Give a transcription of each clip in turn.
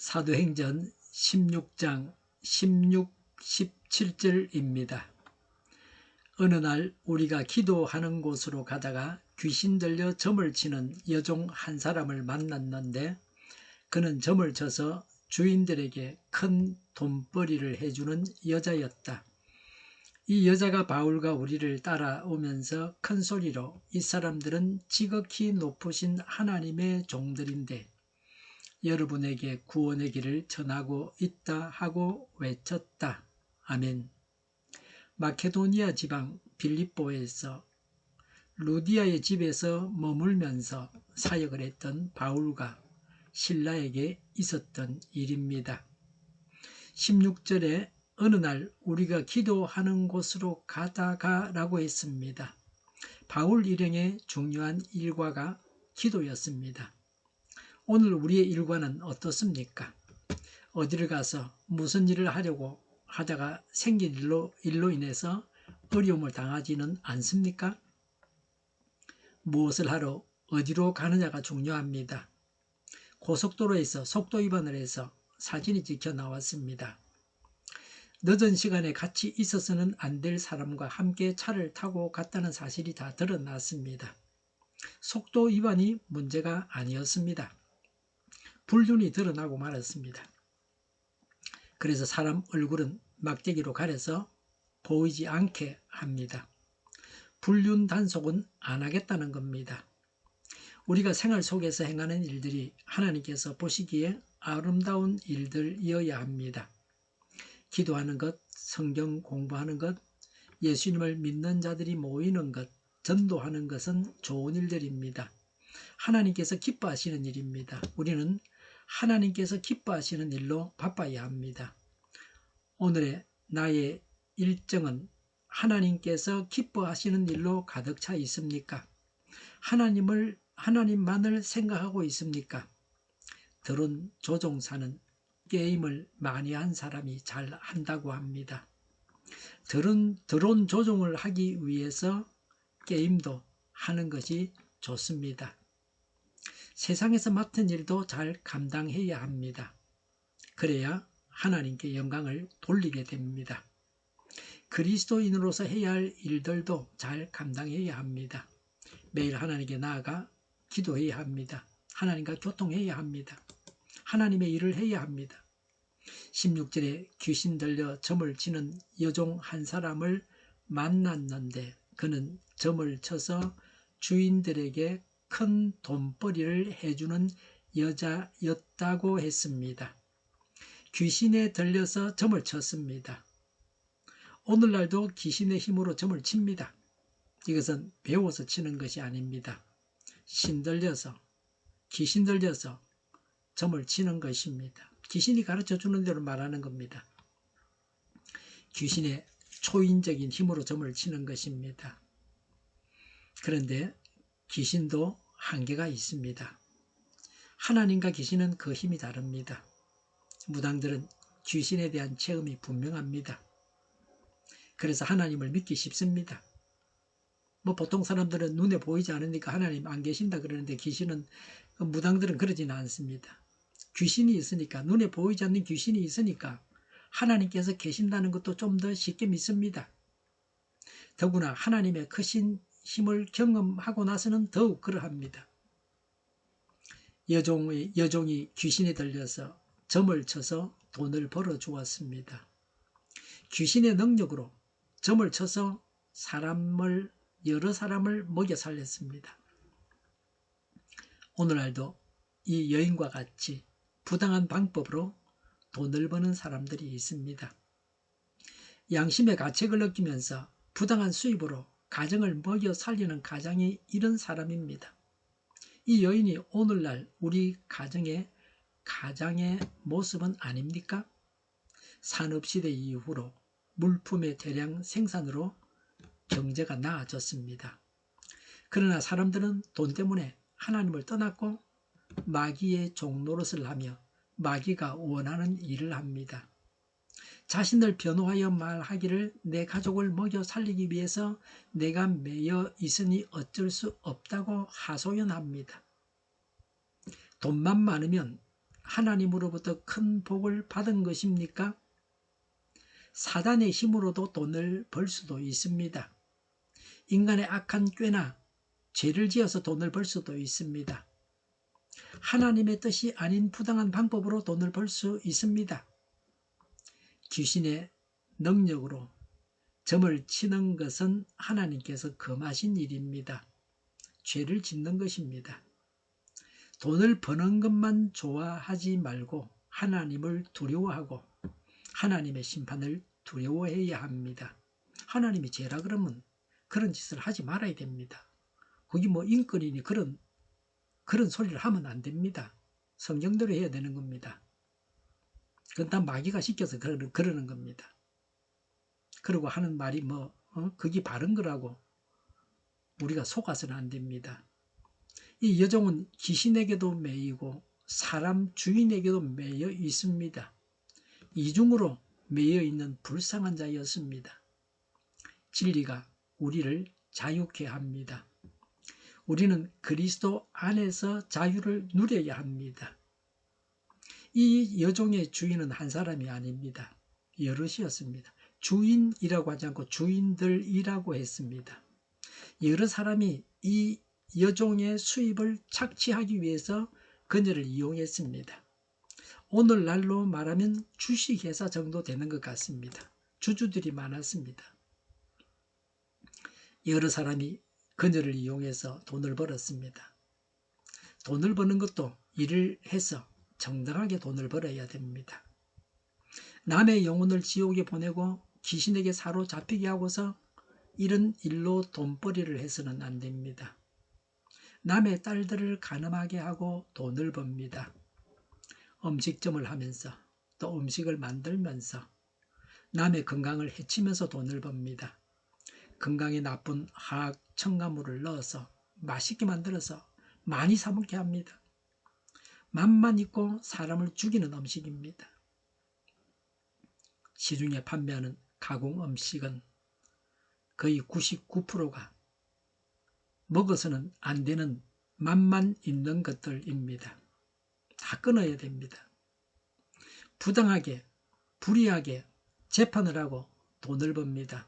사도행전 16장 16, 17절입니다. 어느 날 우리가 기도하는 곳으로 가다가 귀신 들려 점을 치는 여종 한 사람을 만났는데 그는 점을 쳐서 주인들에게 큰 돈벌이를 해주는 여자였다. 이 여자가 바울과 우리를 따라오면서 큰 소리로 이 사람들은 지극히 높으신 하나님의 종들인데 여러분에게 구원의 길을 전하고 있다 하고 외쳤다. 아멘. 마케도니아 지방 빌립보에서 루디아의 집에서 머물면서 사역을 했던 바울과 실라에게 있었던 일입니다. 16절에 어느 날 우리가 기도하는 곳으로 가다가 라고 했습니다. 바울 일행의 중요한 일과가 기도였습니다. 오늘 우리의 일과는 어떻습니까? 어디를 가서 무슨 일을 하려고 하다가 생긴 일로 인해서 어려움을 당하지는 않습니까? 무엇을 하러 어디로 가느냐가 중요합니다. 고속도로에서 속도 위반을 해서 사진이 찍혀 나왔습니다. 늦은 시간에 같이 있어서는 안 될 사람과 함께 차를 타고 갔다는 사실이 다 드러났습니다. 속도 위반이 문제가 아니었습니다. 불륜이 드러나고 말았습니다. 그래서 사람 얼굴은 막대기로 가려서 보이지 않게 합니다. 불륜 단속은 안 하겠다는 겁니다. 우리가 생활 속에서 행하는 일들이 하나님께서 보시기에 아름다운 일들이어야 합니다. 기도하는 것, 성경 공부하는 것, 예수님을 믿는 자들이 모이는 것, 전도하는 것은 좋은 일들입니다. 하나님께서 기뻐하시는 일입니다. 우리는 하나님께서 기뻐하시는 일로 바빠야 합니다. 오늘의 나의 일정은 하나님께서 기뻐하시는 일로 가득 차 있습니까? 하나님만을 생각하고 있습니까? 드론 조종사는 게임을 많이 한 사람이 잘 한다고 합니다. 드론 조종을 하기 위해서 게임도 하는 것이 좋습니다. 세상에서 맡은 일도 잘 감당해야 합니다. 그래야 하나님께 영광을 돌리게 됩니다. 그리스도인으로서 해야 할 일들도 잘 감당해야 합니다. 매일 하나님께 나아가 기도해야 합니다. 하나님과 교통해야 합니다. 하나님의 일을 해야 합니다. 16절에 귀신 들려 점을 치는 여종 한 사람을 만났는데 그는 점을 쳐서 주인들에게 큰 돈벌이를 해주는 여자였다고 했습니다. 귀신에 들려서 점을 쳤습니다. 오늘날도 귀신의 힘으로 점을 칩니다. 이것은 배워서 치는 것이 아닙니다. 귀신 들려서 점을 치는 것입니다. 귀신이 가르쳐주는 대로 말하는 겁니다. 귀신의 초인적인 힘으로 점을 치는 것입니다. 그런데 귀신도 한계가 있습니다. 하나님과 귀신은 그 힘이 다릅니다. 무당들은 귀신에 대한 체험이 분명합니다. 그래서 하나님을 믿기 쉽습니다. 보통 사람들은 눈에 보이지 않으니까 하나님 안 계신다 그러는데 무당들은 그러지는 않습니다. 귀신이 있으니까, 눈에 보이지 않는 귀신이 있으니까 하나님께서 계신다는 것도 좀 더 쉽게 믿습니다. 더구나 하나님의 크신 힘을 경험하고 나서는 더욱 그러합니다. 여종이 귀신에 들려서 점을 쳐서 돈을 벌어 주었습니다. 귀신의 능력으로 점을 쳐서 여러 사람을 먹여 살렸습니다. 오늘날도 이 여인과 같이 부당한 방법으로 돈을 버는 사람들이 있습니다. 양심의 가책을 느끼면서 부당한 수입으로 가정을 먹여 살리는 가장이 이런 사람입니다. 이 여인이 오늘날 우리 가정의 모습은 아닙니까? 산업시대 이후로 물품의 대량 생산으로 경제가 나아졌습니다. 그러나 사람들은 돈 때문에 하나님을 떠났고 마귀의 종노릇을 하며 마귀가 원하는 일을 합니다. 자신을 변호하여 말하기를 내 가족을 먹여 살리기 위해서 내가 매여 있으니 어쩔 수 없다고 하소연합니다. 돈만 많으면 하나님으로부터 큰 복을 받은 것입니까? 사단의 힘으로도 돈을 벌 수도 있습니다. 인간의 악한 꾀나 죄를 지어서 돈을 벌 수도 있습니다. 하나님의 뜻이 아닌 부당한 방법으로 돈을 벌 수 있습니다. 귀신의 능력으로 점을 치는 것은 하나님께서 금하신 일입니다. 죄를 짓는 것입니다. 돈을 버는 것만 좋아하지 말고 하나님을 두려워하고 하나님의 심판을 두려워해야 합니다. 하나님이 죄라 그러면 그런 짓을 하지 말아야 됩니다. 거기 뭐 인권이니 그런 소리를 하면 안 됩니다. 성경대로 해야 되는 겁니다. 그건 다 마귀가 시켜서 그러는 겁니다. 그러고 하는 말이 그게 바른 거라고 우리가 속아서는 안 됩니다. 이 여종은 귀신에게도 매이고 사람 주인에게도 매여 있습니다. 이중으로 매여 있는 불쌍한 자였습니다. 진리가 우리를 자유케 합니다. 우리는 그리스도 안에서 자유를 누려야 합니다. 이 여종의 주인은 한 사람이 아닙니다. 여럿이었습니다. 주인이라고 하지 않고 주인들이라고 했습니다. 여러 사람이 이 여종의 수입을 착취하기 위해서 그녀를 이용했습니다. 오늘날로 말하면 주식회사 정도 되는 것 같습니다. 주주들이 많았습니다. 여러 사람이 그녀를 이용해서 돈을 벌었습니다. 돈을 버는 것도 일을 해서 정당하게 돈을 벌어야 됩니다. 남의 영혼을 지옥에 보내고 귀신에게 사로잡히게 하고서 이런 일로 돈벌이를 해서는 안 됩니다. 남의 딸들을 가늠하게 하고 돈을 법니다. 음식점을 하면서 또 음식을 만들면서 남의 건강을 해치면서 돈을 법니다. 건강에 나쁜 화학 첨가물을 넣어서 맛있게 만들어서 많이 사 먹게 합니다. 맛만 있고 사람을 죽이는 음식입니다. 시중에 판매하는 가공 음식은 거의 99%가 먹어서는 안 되는 맛만 있는 것들입니다. 다 끊어야 됩니다. 부당하게 불이하게 재판을 하고 돈을 법니다.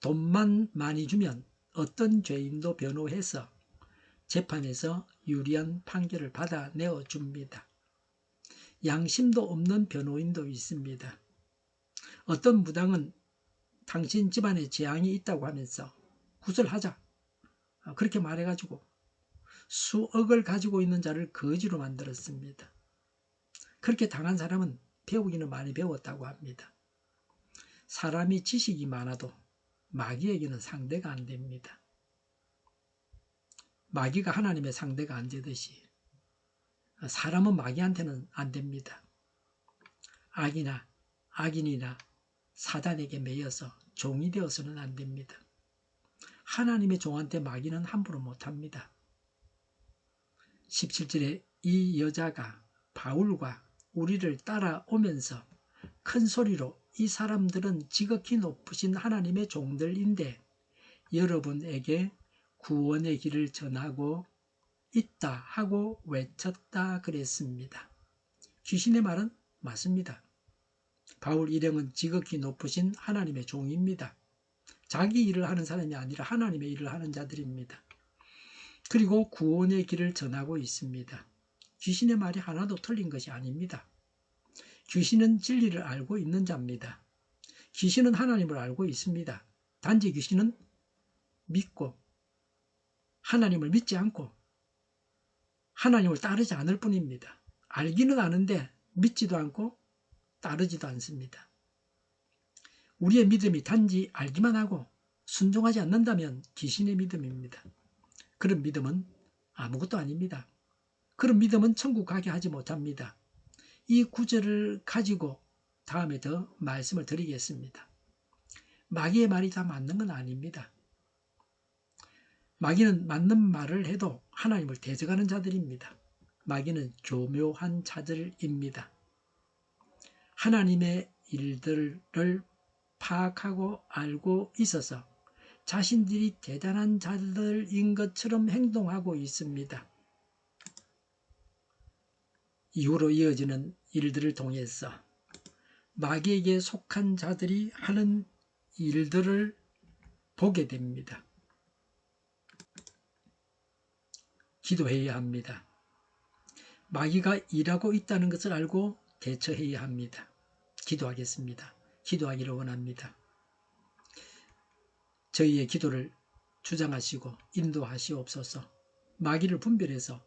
돈만 많이 주면 어떤 죄인도 변호해서 재판에서 유리한 판결을 받아내어 줍니다. 양심도 없는 변호인도 있습니다. 어떤 무당은 당신 집안에 재앙이 있다고 하면서 구슬하자 그렇게 말해가지고 수억을 가지고 있는 자를 거지로 만들었습니다. 그렇게 당한 사람은 배우기는 많이 배웠다고 합니다. 사람이 지식이 많아도 마귀에게는 상대가 안 됩니다. 마귀가 하나님의 상대가 안 되듯이 사람은 마귀한테는 안 됩니다. 악인이나 사단에게 매여서 종이 되어서는 안 됩니다. 하나님의 종한테 마귀는 함부로 못합니다. 17절에 이 여자가 바울과 우리를 따라오면서 큰 소리로 이 사람들은 지극히 높으신 하나님의 종들인데 여러분에게 구원의 길을 전하고 있다 하고 외쳤다 그랬습니다. 귀신의 말은 맞습니다. 바울 일행은 지극히 높으신 하나님의 종입니다. 자기 일을 하는 사람이 아니라 하나님의 일을 하는 자들입니다. 그리고 구원의 길을 전하고 있습니다. 귀신의 말이 하나도 틀린 것이 아닙니다. 귀신은 진리를 알고 있는 자입니다. 귀신은 하나님을 알고 있습니다. 단지 귀신은 믿고 하나님을 믿지 않고 하나님을 따르지 않을 뿐입니다. 알기는 아는데 믿지도 않고 따르지도 않습니다. 우리의 믿음이 단지 알기만 하고 순종하지 않는다면 귀신의 믿음입니다. 그런 믿음은 아무것도 아닙니다. 그런 믿음은 천국 가게 하지 못합니다. 이 구절을 가지고 다음에 더 말씀을 드리겠습니다. 마귀의 말이 다 맞는 건 아닙니다. 마귀는 맞는 말을 해도 하나님을 대적하는 자들입니다. 마귀는 교묘한 자들입니다. 하나님의 일들을 파악하고 알고 있어서 자신들이 대단한 자들인 것처럼 행동하고 있습니다. 이후로 이어지는 일들을 통해서 마귀에게 속한 자들이 하는 일들을 보게 됩니다. 기도해야 합니다. 마귀가 일하고 있다는 것을 알고 대처해야 합니다. 기도하겠습니다. 기도하기를 원합니다. 저희의 기도를 주장하시고 인도하시옵소서. 마귀를 분별해서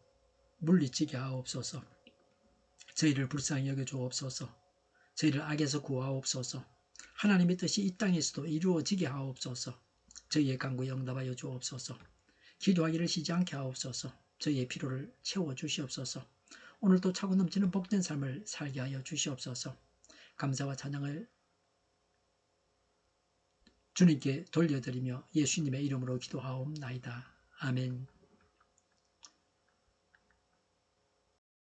물리치게 하옵소서. 저희를 불쌍히 여겨주옵소서. 저희를 악에서 구하옵소서. 하나님의 뜻이 이 땅에서도 이루어지게 하옵소서. 저희의 간구에 응답하여 주옵소서. 기도하기를 쉬지 않게 하옵소서. 저희의 필요를 채워주시옵소서. 오늘도 차고 넘치는 복된 삶을 살게 하여 주시옵소서. 감사와 찬양을 주님께 돌려드리며 예수님의 이름으로 기도하옵나이다. 아멘.